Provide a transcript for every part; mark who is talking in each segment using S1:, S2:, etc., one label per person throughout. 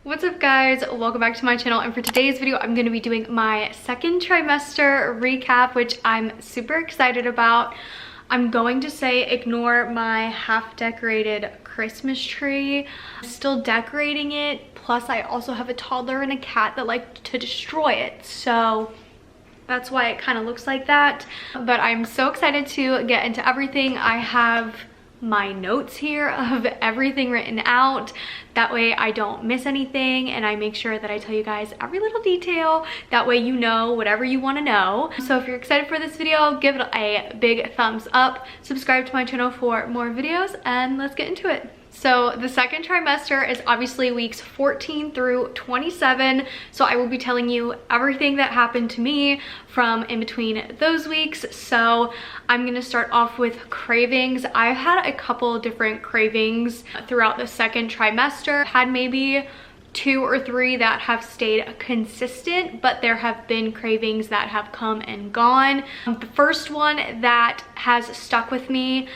S1: What's up guys, welcome back to my channel, and for today's video I'm going to be doing my second trimester recap, which I'm super excited about. I'm going to say ignore my half decorated Christmas tree. I'm still decorating it, plus I also have a toddler and a cat that like to destroy it, so that's why it kind of looks like that. But I'm so excited to get into everything. I have my notes here of everything written out, that way I don't miss anything and I make sure that I tell you guys every little detail, that way you know whatever you want to know. So if you're excited for this video, give it a big thumbs up, subscribe to my channel for more videos, and let's get into it. So the second trimester is obviously weeks 14 through 27. So I will be telling you everything that happened to me from in between those weeks. So I'm gonna start off with cravings. I've had a couple different cravings throughout the second trimester. Had maybe 2 or 3 that have stayed consistent, but there have been cravings that have come and gone. The first one that has stuck with me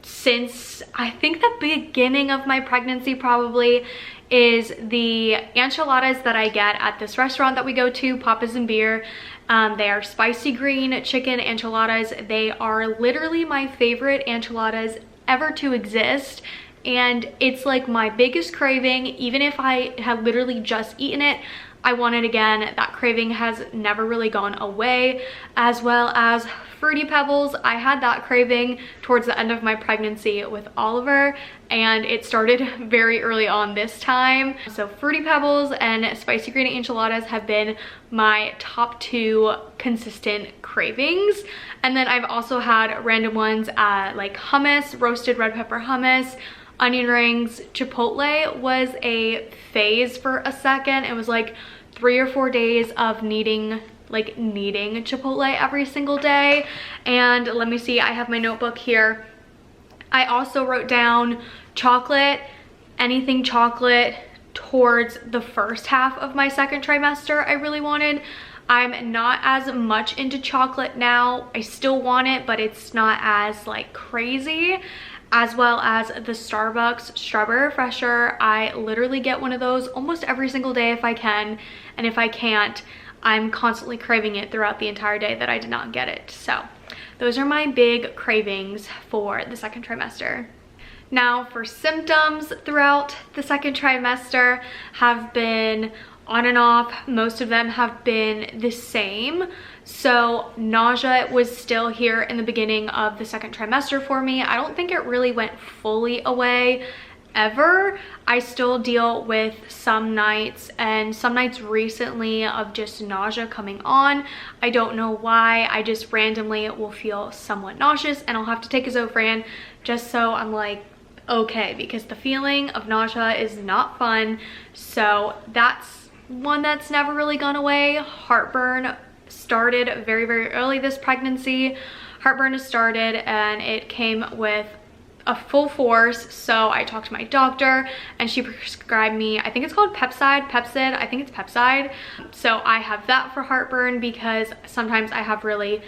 S1: since I think the beginning of my pregnancy probably is the enchiladas that I get at this restaurant that we go to, Papa's and Beer. They are spicy green chicken enchiladas. They are literally my favorite enchiladas ever to exist, and it's like my biggest craving. Even if I had literally just eaten it, I want it again. That craving has never really gone away, as well as Fruity Pebbles. I had that craving towards the end of my pregnancy with Oliver, and it started very early on this time. So Fruity Pebbles and spicy green enchiladas have been my top 2 consistent cravings. And then I've also had random ones like hummus, roasted red pepper hummus, onion rings. Chipotle was a phase for a second. It was like 3 or 4 days of needing Chipotle every single day. And let me see, I have my notebook here. I also wrote down chocolate, anything chocolate towards the first half of my second trimester I really wanted. I'm not as much into chocolate now. I still want it, but it's not as like crazy. As well as the Starbucks strawberry refresher. I literally get one of those almost every single day if I can, and if I can't, I'm constantly craving it throughout the entire day that I did not get it. So those are my big cravings for the second trimester. Now for symptoms throughout the second trimester have been on and off. Most of them have been the same. So nausea was still here in the beginning of the second trimester for me. I don't think it really went fully away ever. I still deal with some nights, and some nights recently, of just nausea coming on. I don't know why. I just randomly will feel somewhat nauseous, and I'll have to take a Zofran just so I'm like okay, because the feeling of nausea is not fun. So that's one that's never really gone away. Heartburn started very, very early this pregnancy. Heartburn has started, and it came with a full force. So I talked to my doctor and she prescribed me, I think it's called Pepcid, I think it's Pepcid. So I have that for heartburn, because sometimes I have really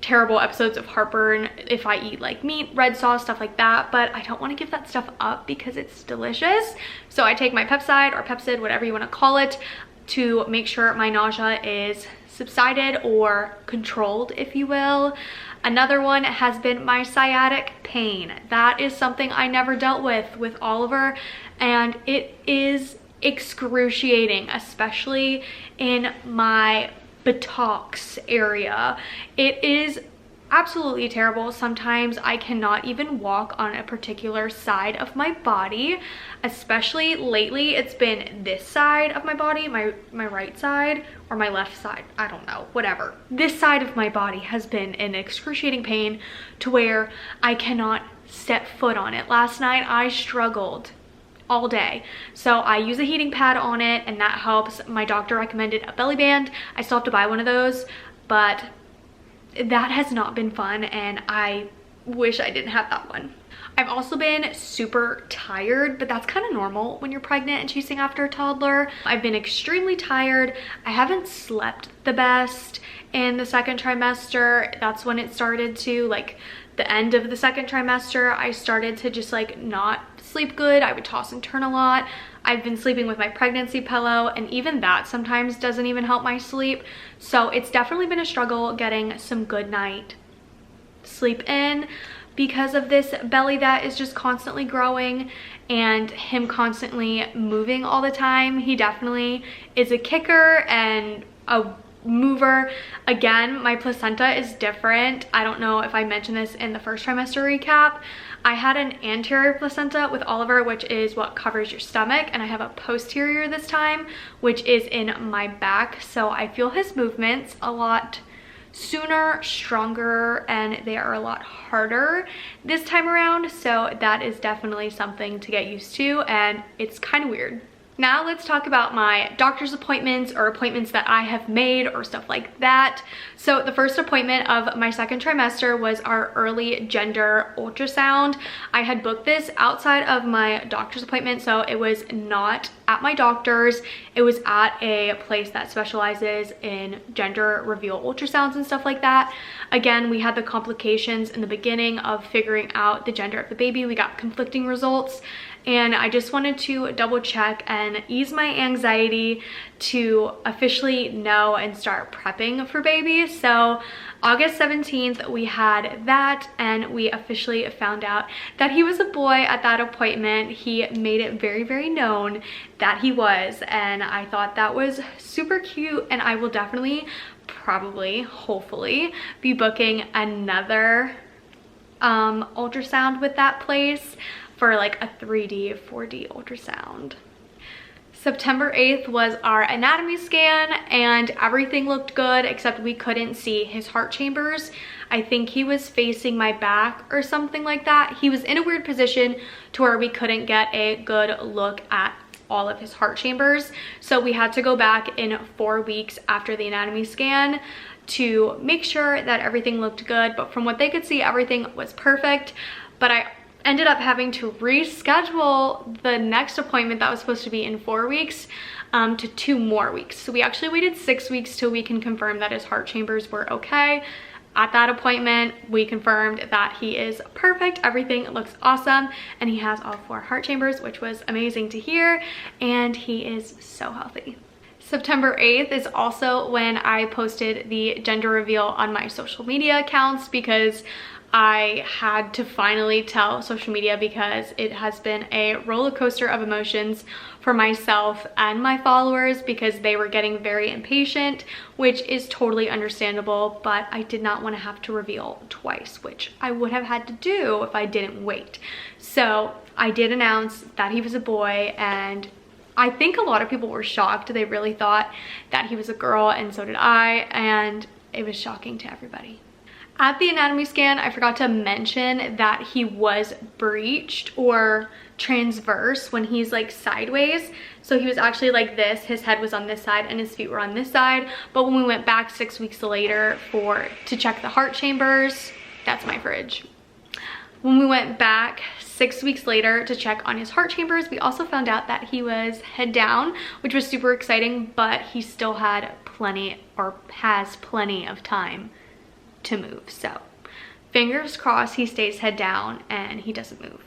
S1: terrible episodes of heartburn if I eat like meat, red sauce, stuff like that, but I don't want to give that stuff up because it's delicious. So I take my Pepcid or Pepcid, whatever you want to call it, to make sure my nausea is subsided or controlled, if you will. Another one has been my sciatic pain. That is something I never dealt with Oliver, and it is excruciating, especially in my buttocks area. It is absolutely terrible. Sometimes I cannot even walk on a particular side of my body, especially lately. It's been this side of my body, my right side, or my left side, I don't know, whatever. This side of my body has been in excruciating pain to where I cannot step foot on it. Last night I struggled all day, so I use a heating pad on it, and that helps. My doctor recommended a belly band. I still have to buy one of those, but that has not been fun, and I wish I didn't have that one. I've also been super tired, but that's kind of normal when you're pregnant and chasing after a toddler. I've been extremely tired. I haven't slept the best in the second trimester. That's when it started to, like, the end of the second trimester, I started to just like not sleep good. I would toss and turn a lot. I've been sleeping with my pregnancy pillow, and even that sometimes doesn't even help my sleep. So it's definitely been a struggle getting some good night sleep in because of this belly that is just constantly growing and him constantly moving all the time. He definitely is a kicker and a mover. Again, my placenta is different. I don't know if I mentioned this in the first trimester recap. I had an anterior placenta with Oliver, which is what covers your stomach, and I have a posterior this time, which is in my back. So I feel his movements a lot sooner, stronger, and they are a lot harder this time around. So that is definitely something to get used to, and it's kind of weird. Now let's talk about my doctor's appointments or appointments that I have made or stuff like that. So the first appointment of my second trimester was our early gender ultrasound. I had booked this outside of my doctor's appointment, so it was not at my doctor's. It was at a place that specializes in gender reveal ultrasounds and stuff like that. Again, we had the complications in the beginning of figuring out the gender of the baby. We got conflicting results, and I just wanted to double check and ease my anxiety to officially know and start prepping for babies. So August 17th, we had that, and we officially found out that he was a boy at that appointment. He made it very, very known that he was, and I thought that was super cute, and I will definitely, probably, hopefully, be booking another ultrasound with that place for like a 3D, 4D ultrasound. September 8th was our anatomy scan, and everything looked good except we couldn't see his heart chambers. I think he was facing my back or something like that. He was in a weird position to where we couldn't get a good look at all of his heart chambers. So we had to go back in 4 weeks after the anatomy scan to make sure that everything looked good. But from what they could see, everything was perfect. But I ended up having to reschedule the next appointment that was supposed to be in 4 weeks to 2 more weeks. So we actually waited 6 weeks till we can confirm that his heart chambers were okay. At that appointment, we confirmed that he is perfect. Everything looks awesome, and he has all 4 heart chambers, which was amazing to hear, and he is so healthy. September 8th is also when I posted the gender reveal on my social media accounts, because I had to finally tell social media, because it has been a roller coaster of emotions for myself and my followers, because they were getting very impatient, which is totally understandable, but I did not want to have to reveal twice, which I would have had to do if I didn't wait. So I did announce that he was a boy, and I think a lot of people were shocked. They really thought that he was a girl, and so did I, and it was shocking to everybody. At the anatomy scan, I forgot to mention that he was breached or transverse when he's like sideways. So he was actually like this. His head was on this side and his feet were on this side. But when we went back 6 weeks later to check the heart chambers, that's my fridge. When we went back 6 weeks later to check on his heart chambers, we also found out that he was head down, which was super exciting, but he still had plenty, or has plenty of time to move. So fingers crossed he stays head down and he doesn't move.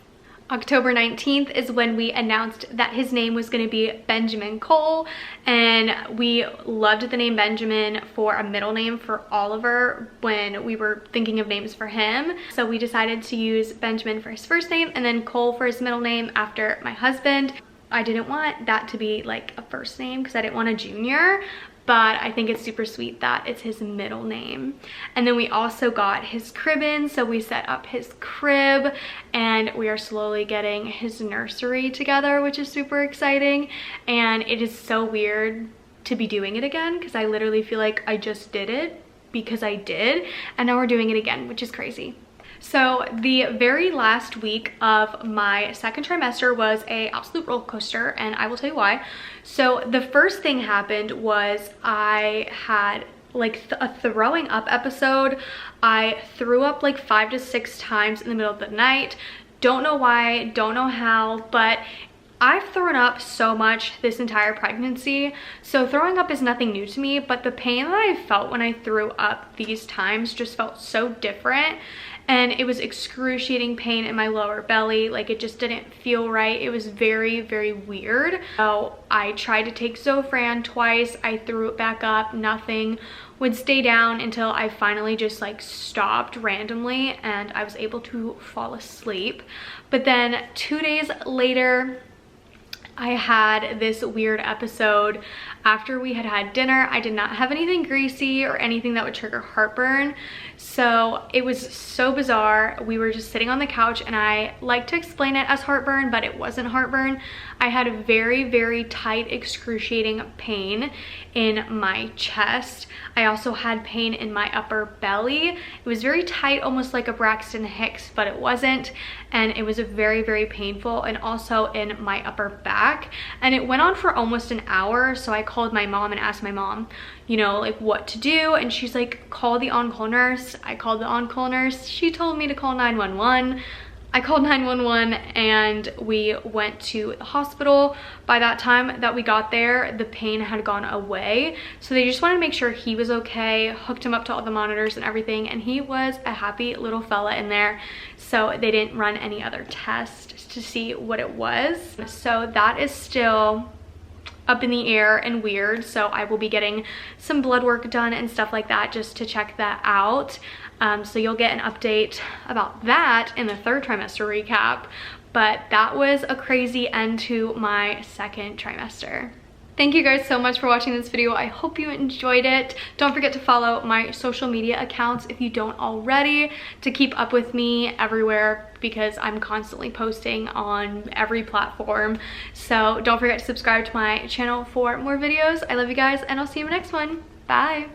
S1: October 19th is when we announced that his name was going to be Benjamin Cole, and we loved the name Benjamin for a middle name for Oliver when we were thinking of names for him. So we decided to use Benjamin for his first name and then Cole for his middle name after my husband. I didn't want that to be like a first name because I didn't want a junior, but I think it's super sweet that it's his middle name. And then we also got his crib in, so we set up his crib, and we are slowly getting his nursery together, which is super exciting. And it is so weird to be doing it again, because I literally feel like I just did it because I did, and now we're doing it again, which is crazy. So the very last week of my second trimester was an absolute roller coaster, and I will tell you why. So the first thing happened was I had like a throwing up episode. I threw up like 5 to 6 times in the middle of the night. Don't know why, don't know how, but I've thrown up so much this entire pregnancy, so throwing up is nothing new to me, but the pain that I felt when I threw up these times just felt so different. and it was excruciating pain in my lower belly. Like, it just didn't feel right. It was very, very weird. So I tried to take Zofran twice. I threw it back up. Nothing would stay down until I finally just like stopped randomly and I was able to fall asleep. But then 2 days later, I had this weird episode. After we had had dinner, I did not have anything greasy or anything that would trigger heartburn. So it was so bizarre. We were just sitting on the couch, and I like to explain it as heartburn, but it wasn't heartburn. I had a very, very tight, excruciating pain in my chest. I also had pain in my upper belly. It was very tight, almost like a Braxton Hicks, but it wasn't. And it was very, very painful, and also in my upper back. And it went on for almost an hour. So I called my mom and asked my mom, you know, like what to do. And she's like, call the on-call nurse. I called the on-call nurse. She told me to call 911. I called 911 and we went to the hospital. By that time that we got there, the pain had gone away. So they just wanted to make sure he was okay, hooked him up to all the monitors and everything, and he was a happy little fella in there. So they didn't run any other tests to see what it was. So that is still up in the air and weird. So I will be getting some blood work done and stuff like that just to check that out. So you'll get an update about that in the third trimester recap. But that was a crazy end to my second trimester. Thank you guys so much for watching this video. I hope you enjoyed it. Don't forget to follow my social media accounts if you don't already, to keep up with me everywhere, because I'm constantly posting on every platform. So don't forget to subscribe to my channel for more videos. I love you guys, and I'll see you in the next one. Bye.